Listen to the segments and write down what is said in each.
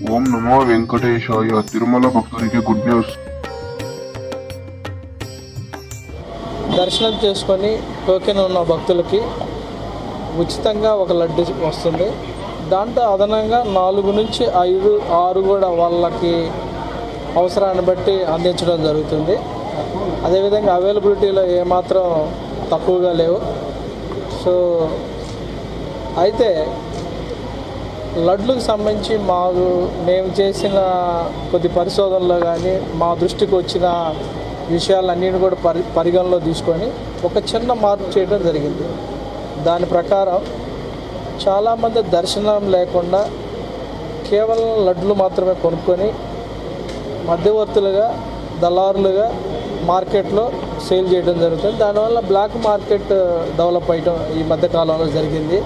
ఓం నమో వెంకటేశాయ. తిరుమల భక్తునికి good news. దర్శనం చేసుకొని టోకెన్ ఉన్న భక్తులకి ఉచితంగా ఒక లడ్డు వస్తుంది. దాంట్లో అదనంగా 4 నుంచి 5, 6 కూడా వాళ్ళకి అవసరాన్ని బట్టి అందించడం జరుగుతుంది. అదేవిధంగా అవైలబిలిటీలో ఏమాత్రం తక్కువగా లేవు. సో అయితే లడ్లకు సంబంధించి మేము చేసిన కొద్ది పరిశోధనలో కానీ మా దృష్టికి వచ్చిన విషయాలన్నింటినీ కూడా పరిగణలో తీసుకొని ఒక చిన్న మార్పు చేయడం జరిగింది. దాని ప్రకారం చాలామంది దర్శనం లేకుండా కేవలం లడ్లు మాత్రమే కొనుక్కొని మధ్యవర్తులుగా దళారులుగా మార్కెట్లో సేల్ చేయడం జరుగుతుంది. దానివల్ల బ్లాక్ మార్కెట్ డెవలప్ అయ్యడం ఈ మధ్యకాలంలో జరిగింది.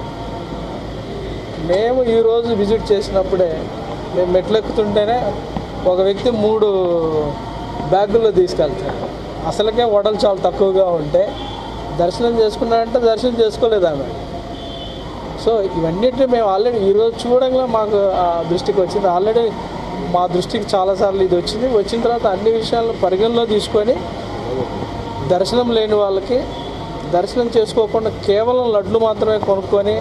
మేము ఈరోజు విజిట్ చేసినప్పుడే మేము మెట్లెక్కుతుంటేనే ఒక వ్యక్తి 3 బ్యాగుల్లో తీసుకెళ్తాడు. అసలుకే వడలు చాలా తక్కువగా ఉంటే దర్శనం చేసుకున్నాడంటే దర్శనం చేసుకోలేదు ఆమె. సో ఇవన్నిటిని మేము ఆల్రెడీ ఈరోజు చూడంగా మాకు ఆ దృష్టికి వచ్చింది. ఆల్రెడీ మా దృష్టికి చాలాసార్లు ఇది వచ్చిన తర్వాత అన్ని విషయాలను పరిగణలో తీసుకొని దర్శనం లేని వాళ్ళకి దర్శనం చేసుకోకుండా కేవలం లడ్లు మాత్రమే కొనుక్కొని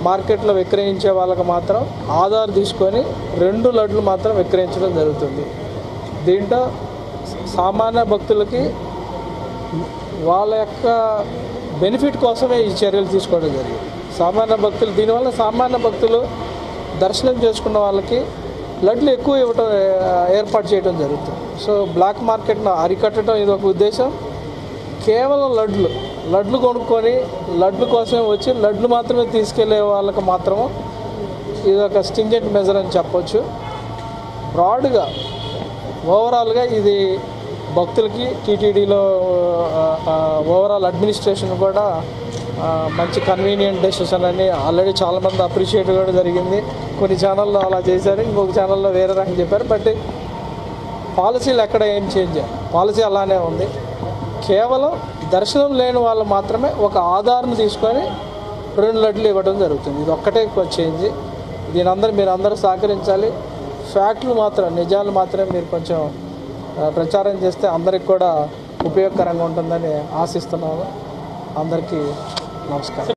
మార్కెట్లో విక్రయించే వాళ్ళకి మాత్రం ఆధార్ తీసుకొని 2 లడ్లు మాత్రం విక్రయించడం జరుగుతుంది. దీంట్లో సామాన్య భక్తులకి వాళ్ళ యొక్క బెనిఫిట్ కోసమే ఈ చర్యలు తీసుకోవడం జరిగింది. దీనివల్ల సామాన్య భక్తులు దర్శనం చేసుకున్న వాళ్ళకి లడ్లు ఎక్కువ ఇవ్వటం ఏర్పాటు చేయడం జరుగుతుంది. సో బ్లాక్ మార్కెట్ను అరికట్టడం ఇది ఒక ఉద్దేశం. కేవలం లడ్లు కొనుక్కొని లడ్లు కోసమే వచ్చి లడ్లు మాత్రమే తీసుకెళ్లే వాళ్ళకి మాత్రము ఇది ఒక స్టింజెంట్ మెజర్ అని చెప్పొచ్చు. బ్రాడ్గా ఓవరాల్గా ఇది భక్తులకి టీటీడీలో ఓవరాల్ అడ్మినిస్ట్రేషన్ కూడా మంచి కన్వీనియంట్ డెసిషన్ అని ఆల్రెడీ చాలామంది అప్రిషియేట్ కూడా జరిగింది. కొన్ని ఛానల్లో అలా చేశారు, ఇంకొక ఛానల్లో వేరే రకం చెప్పారు. బట్ పాలసీలు ఎక్కడ ఏం చేంజ్, పాలసీ అలానే ఉంది. కేవలం దర్శనం లేని వాళ్ళు మాత్రమే ఒక ఆధార్ను తీసుకొని 2 లడ్లు ఇవ్వడం జరుగుతుంది. ఇది ఒక్కటే చేంజ్. మీరందరూ సహకరించాలి. ఫ్యాక్ట్లు మాత్రం, నిజాలు మాత్రమే మీరు కొంచెం ప్రచారం చేస్తే అందరికి కూడా ఉపయోగకరంగా ఉంటుందని ఆశిస్తున్నాము. అందరికీ నమస్కారం.